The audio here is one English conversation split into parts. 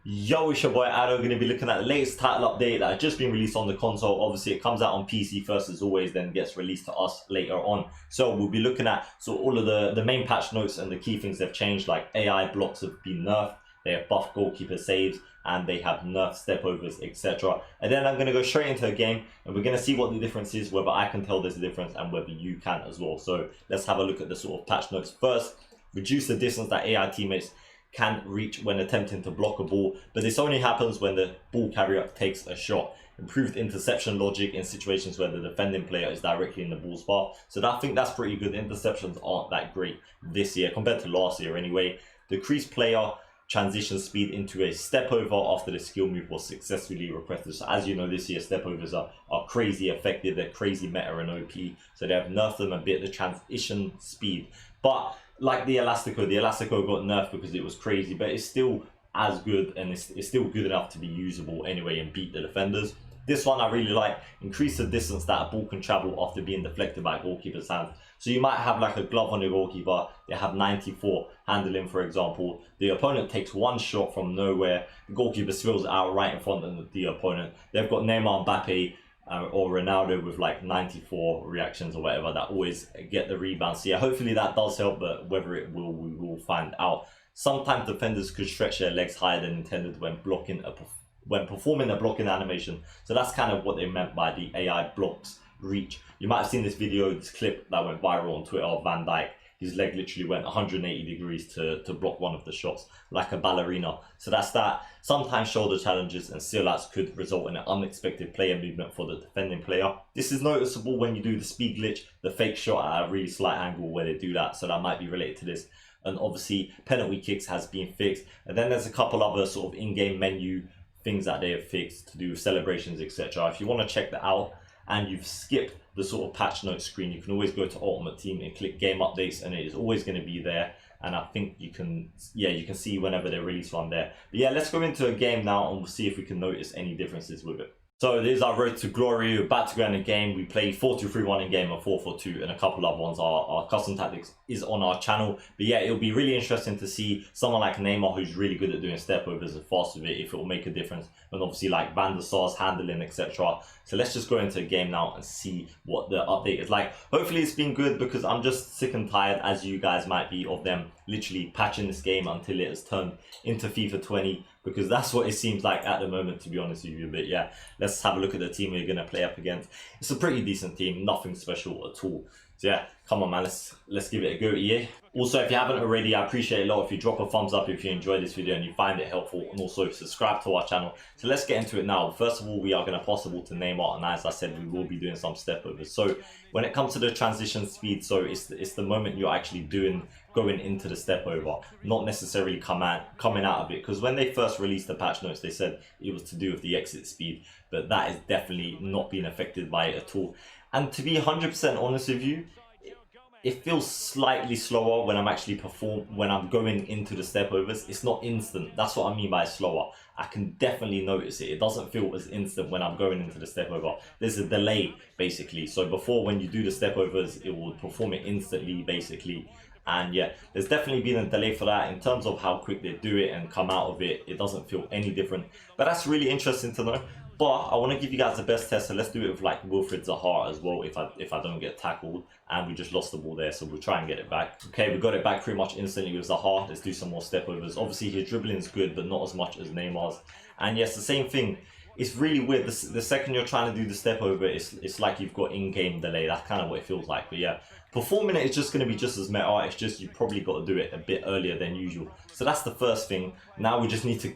Yo, it's your boy Ado. Going to be looking at the latest title update that has just been released on the console. Obviously, it comes out on PC first as always, then gets released to us later on. So we'll be looking at all of the main patch notes and the key things they've changed, like AI blocks have been nerfed, they have buffed goalkeeper saves, and they have nerfed stepovers, etc. And then I'm going to go straight into a game, and we're going to see what the difference is, whether I can tell there's a difference and whether you can as well. So let's have a look at the sort of patch notes first. Reduce the distance that AI teammates can reach when attempting to block a ball, but this only happens when the ball carrier takes a shot. Improved interception logic in situations where the defending player is directly in the ball's path. So I think that's pretty good. Interceptions aren't that great this year compared to last year anyway. Decreased player transition speed into a step over after the skill move was successfully requested. So as you know, this year step overs are crazy effective, they're crazy meta and OP, so they have nerfed them a bit, the transition speed. But like the Elastico got nerfed because it was crazy, but it's still as good, and it's still good enough to be usable anyway and beat the defenders. This one I really like. Increase the distance that a ball can travel after being deflected by a goalkeeper's hand. So you might have like a glove on your goalkeeper, they have 94 handling, for example. The opponent takes one shot from nowhere, the goalkeeper spills it out right in front of the opponent. They've got Neymar, Mbappe, or Ronaldo with like 94 reactions or whatever that always get the rebound. So yeah, hopefully that does help, but whether it will, we will find out. Sometimes defenders could stretch their legs higher than intended when performing a blocking animation. So that's kind of what they meant by the AI blocks reach. You might have seen this video, this clip that went viral on Twitter of Van Dijk. His leg literally went 180 degrees to block one of the shots, like a ballerina. So that's that. Sometimes shoulder challenges and seal outs could result in an unexpected player movement for the defending player. This is noticeable when you do the speed glitch, the fake shot at a really slight angle where they do that. So that might be related to this. And obviously penalty kicks has been fixed. And then there's a couple other sort of in-game menu things that they have fixed to do with celebrations, etc. If you want to check that out and you've skipped the sort of patch notes screen, you can always go to Ultimate Team and click game updates, and it is always going to be there. And I think you can see whenever they release one there. But yeah, let's go into a game now and we'll see if we can notice any differences with it. So this is our road to glory. We're about to go in a game. We play 4-2-3-1 in game and 4-4-2, and a couple of ones. Our custom tactics is on our channel. But yeah, it'll be really interesting to see someone like Neymar, who's really good at doing step overs and fast with it, if it will make a difference. And obviously like Van der Sar's handling, etc. So let's just go into a game now and see what the update is like. Hopefully it's been good, because I'm just sick and tired, as you guys might be, of them literally patching this game until it has turned into FIFA 20, because that's what it seems like at the moment, to be honest with you. But yeah, let's have a look at the team we're going to play up against. It's a pretty decent team, nothing special at all. So yeah, come on man, let's give it a go, EA. Also, if you haven't already, I appreciate a lot if you drop a thumbs up if you enjoyed this video and you find it helpful, and also subscribe to our channel. So let's get into it now. First of all, we are going to pass the ball to Neymar, and as I said, we will be doing some step overs. So when it comes to the transition speed, so it's the moment you're actually going into the step over, not necessarily coming out of it, because when they first released the patch notes, they said it was to do with the exit speed, but that is definitely not being affected by it at all. And to be 100% honest with you, it feels slightly slower when I'm going into the step overs. It's not instant. That's what I mean by slower. I can definitely notice it. It doesn't feel as instant when I'm going into the step over. There's a delay basically. So before, when you do the step overs, it will perform it instantly basically. And yeah, there's definitely been a delay for that. In terms of how quick they do it and come out of it, it doesn't feel any different. But that's really interesting to know. But I want to give you guys the best test, so let's do it with like Wilfried Zaha as well, if I don't get tackled. And we just lost the ball there, so we'll try and get it back. Okay, we got it back pretty much instantly with Zaha. Let's do some more step overs. Obviously his dribbling is good, but not as much as Neymar's. And yes, the same thing. It's really weird. The second you're trying to do the step over, it's like you've got in-game delay. That's kind of what it feels like. But yeah, performing it is just going to be just as meta. It's just you probably got to do it a bit earlier than usual. So that's the first thing. Now we just need to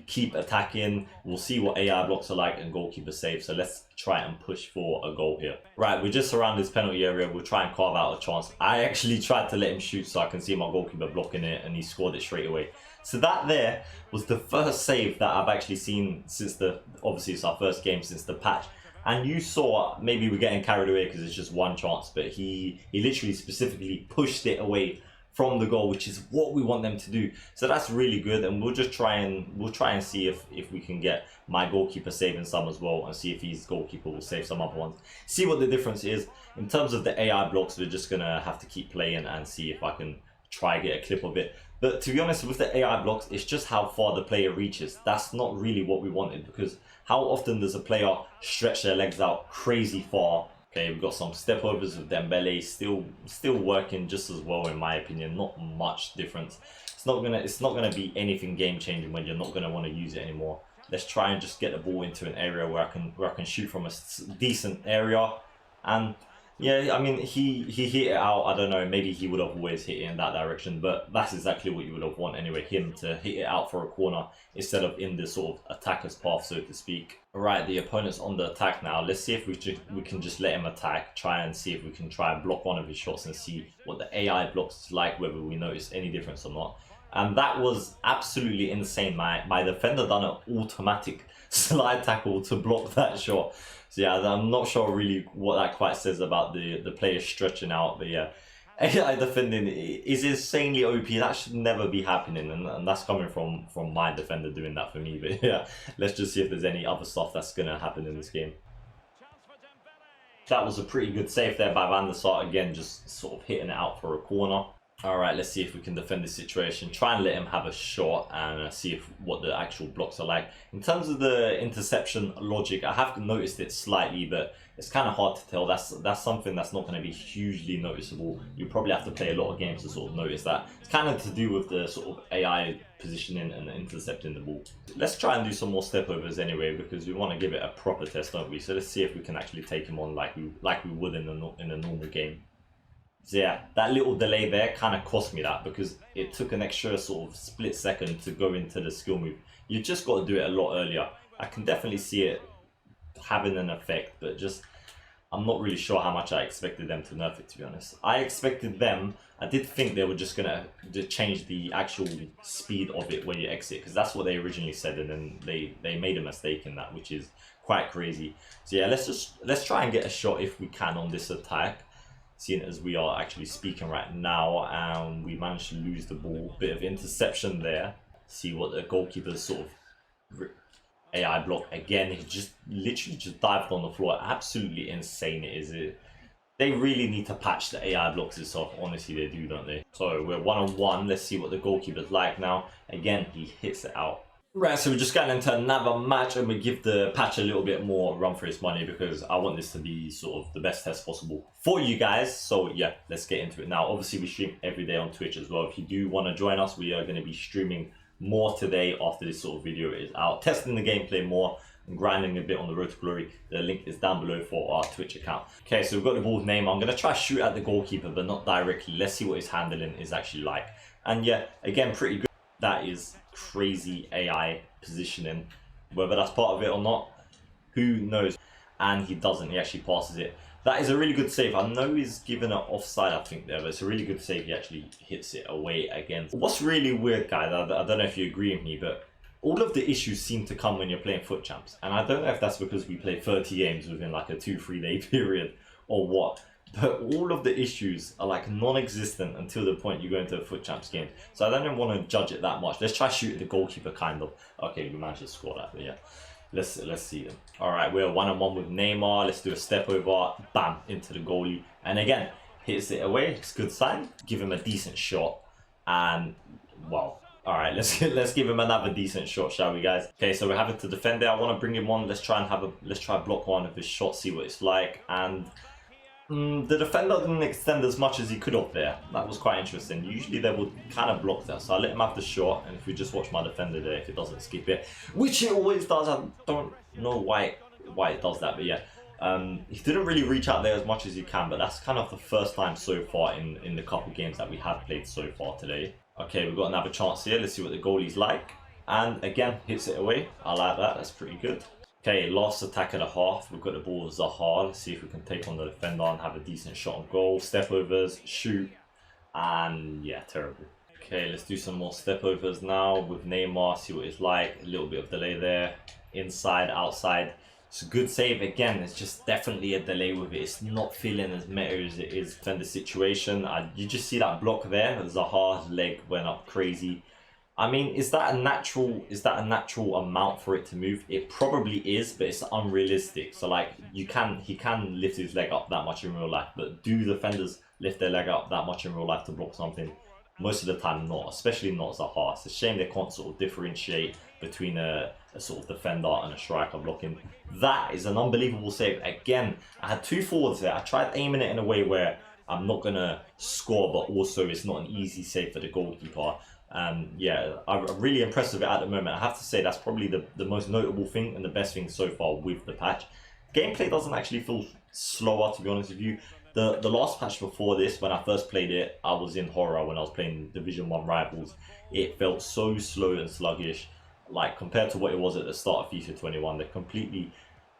keep attacking. We'll see what AI blocks are like and goalkeeper safe. So let's try and push for a goal here. Right, we're just around this penalty area. We'll try and carve out a chance. I actually tried to let him shoot so I can see my goalkeeper blocking it, and he scored it straight away. So that there was the first save that I've actually seen since obviously it's our first game since the patch. And you saw, maybe we're getting carried away because it's just one chance, but he literally specifically pushed it away from the goal, which is what we want them to do. So that's really good, and we'll try and see if we can get my goalkeeper saving some as well, and see if his goalkeeper will save some other ones. See what the difference is. In terms of the AI blocks, we're just gonna have to keep playing and see if I can try and get a clip of it. But to be honest, with the AI blocks, it's just how far the player reaches. That's not really what we wanted, because how often does a player stretch their legs out crazy far? Okay, we've got some stepovers with Dembele, still working just as well in my opinion. Not much difference. It's not gonna be anything game changing when you're not gonna want to use it anymore. Let's try and just get the ball into an area where I can shoot from a decent area. And yeah, I mean, he hit it out. I don't know, maybe he would have always hit it in that direction, but that's exactly what you would have wanted anyway, him to hit it out for a corner instead of in this sort of attacker's path, so to speak. Right, the opponent's on the attack now. Let's see if we can just let him attack, try and see if we can try and block one of his shots and see what the AI blocks is like, whether we notice any difference or not. And that was absolutely insane. My defender done an automatic slide tackle to block that shot. So yeah, I'm not sure really what that quite says about the player stretching out. But yeah, AI defending is insanely OP. That should never be happening, and that's coming from my defender doing that for me. But yeah, let's just see if there's any other stuff that's gonna happen in this game. That was a pretty good save there by Van der Sar, again, just sort of hitting it out for a corner. Alright, let's see if we can defend this situation. Try and let him have a shot and see what the actual blocks are like. In terms of the interception logic, I have noticed it slightly, but it's kind of hard to tell. That's something that's not going to be hugely noticeable. You probably have to play a lot of games to sort of notice that. It's kind of to do with the sort of AI positioning and intercepting the ball. Let's try and do some more stepovers anyway, because we want to give it a proper test, don't we? So let's see if we can actually take him on like we would in a normal game. So yeah, that little delay there kind of cost me that, because it took an extra sort of split second to go into the skill move. You just got to do it a lot earlier. I can definitely see it having an effect, but just I'm not really sure how much I expected them to nerf it, to be honest. I did think they were just gonna change the actual speed of it when you exit, because that's what they originally said, and then they made a mistake in that, which is quite crazy. So yeah, let's try and get a shot if we can on this attack. Seeing as we are actually speaking right now, and we managed to lose the ball. Bit of interception there. See what the goalkeeper's sort of AI block again. He just literally just dived on the floor. Absolutely insane it is. They really need to patch the AI blocks this off. Honestly, they do, don't they? So we're 1-on-1. Let's see what the goalkeeper's like now. Again, he hits it out. Right, so we're just getting into another match, and we give the patch a little bit more run for its money, because I want this to be sort of the best test possible for you guys. So yeah, let's get into it now. Obviously, we stream every day on Twitch as well. If you do want to join us, we are going to be streaming more today after this sort of video is out, testing the gameplay more and grinding a bit on the road to glory. The link is down below for our Twitch account. Okay, so we've got the ball's name. I'm going to try to shoot at the goalkeeper, but not directly. Let's see what his handling is actually like. And yeah, again, pretty good. That is crazy AI positioning. Whether that's part of it or not, who knows. And he doesn't, he actually passes it. That is a really good save. I know he's given it offside, I think, there, but it's a really good save. He actually hits it away again. What's really weird, guys, I don't know if you agree with me, but all of the issues seem to come when you're playing foot champs. And I don't know if that's because we play 30 games within like a 2-3 day period or what. But all of the issues are like non-existent until the point you go into a foot champs game. So I don't even want to judge it that much. Let's try shoot at the goalkeeper, kind of. Okay, we managed to score that, but yeah. Let's see them. All right, we're 1-on-1 with Neymar. Let's do a step over, bam, into the goalie. And again, hits it away. It's a good sign. Give him a decent shot. And, well, all right, let's give him another decent shot, shall we, guys? Okay, so we're having to defend it. I want to bring him on. Let's try block one of his shots, see what it's like. And the defender didn't extend as much as he could have there. That was quite interesting. Usually they would kind of block that, so I let him have the shot, and if we just watch my defender there, if it doesn't skip it, which it always does, I don't know why it does that, but yeah. He didn't really reach out there as much as he can, but that's kind of the first time so far in the couple games that we have played so far today. Okay, we've got another chance here. Let's see what the goalie's like. And again, hits it away. I like that. That's pretty good. Okay, last attack of the half. We've got the ball with Zaha. Let's see if we can take on the defender and have a decent shot on goal. Stepovers, shoot, and yeah, terrible. Okay, let's do some more stepovers now with Neymar. See what it's like. A little bit of delay there. Inside, outside. It's a good save. Again, it's just definitely a delay with it. It's not feeling as meta as it is defender situation. You just see that block there. Zaha's leg went up crazy. I mean, is that a natural amount for it to move? It probably is, but it's unrealistic. So like he can lift his leg up that much in real life, but do defenders lift their leg up that much in real life to block something? most of the time not, especially not Zaha. It's a shame they can't sort of differentiate between a sort of defender and a striker blocking. That is an unbelievable save. Again, I had two forwards there. I tried aiming it in a way where I'm not going to score, but also it's not an easy save for the goalkeeper. Yeah, I'm really impressed with it at the moment. I have to say that's probably the most notable thing and the best thing so far with the patch. Gameplay doesn't actually feel slower, to be honest with you. The last patch before this, when I first played it, I was in horror when I was playing Division 1 Rivals. It felt so slow and sluggish, like compared to what it was at the start of FIFA 21. They completely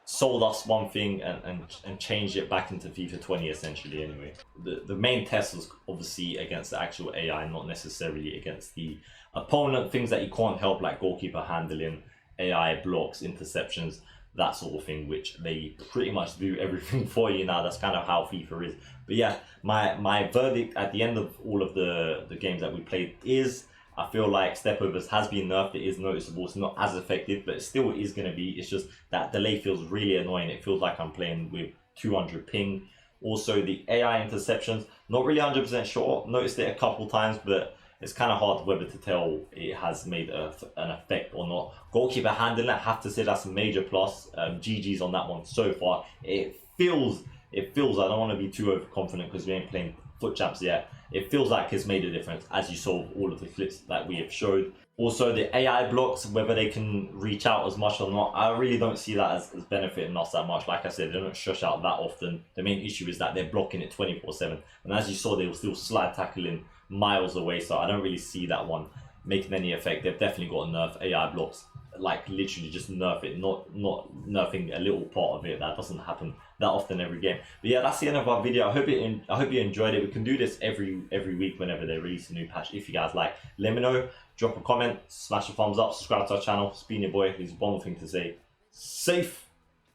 sold us one thing and changed it back into FIFA 20 essentially anyway. The main test was obviously against the actual AI, not necessarily against the opponent. Things that you can't help, like goalkeeper handling, AI blocks, interceptions, that sort of thing, which they pretty much do everything for you now. That's kind of how FIFA is. But yeah, my verdict at the end of all of the games that we played is, I feel like Stepovers has been nerfed. It is noticeable. It's not as effective, but it still is going to be. It's just that delay feels really annoying. It feels like I'm playing with 200 ping. Also, the AI interceptions, not really 100% sure. Noticed it a couple times, but it's kind of hard whether to tell it has made an effect or not. Goalkeeper handling, I have to say that's a major plus. GG's on that one so far. It feels, I don't want to be too overconfident because we ain't playing foot champs yet. It feels like it's made a difference, as you saw with all of the clips that we have showed. Also, the AI blocks, whether they can reach out as much or not, I really don't see that as benefiting us that much. Like I said, they don't shush out that often. The main issue is that they're blocking it 24/7. And as you saw, they were still slide tackling miles away. So I don't really see that one making any effect. They've definitely got to nerf AI blocks. Like literally just nerf it, not nerfing a little part of it. That doesn't happen that often every game. But yeah, that's the end of our video. I hope you enjoyed it. We can do this every week whenever they release a new patch. If you guys like, let me know. Drop a comment, smash a thumbs up, subscribe to our channel. It's been your boy. There's one more thing to say. Safe.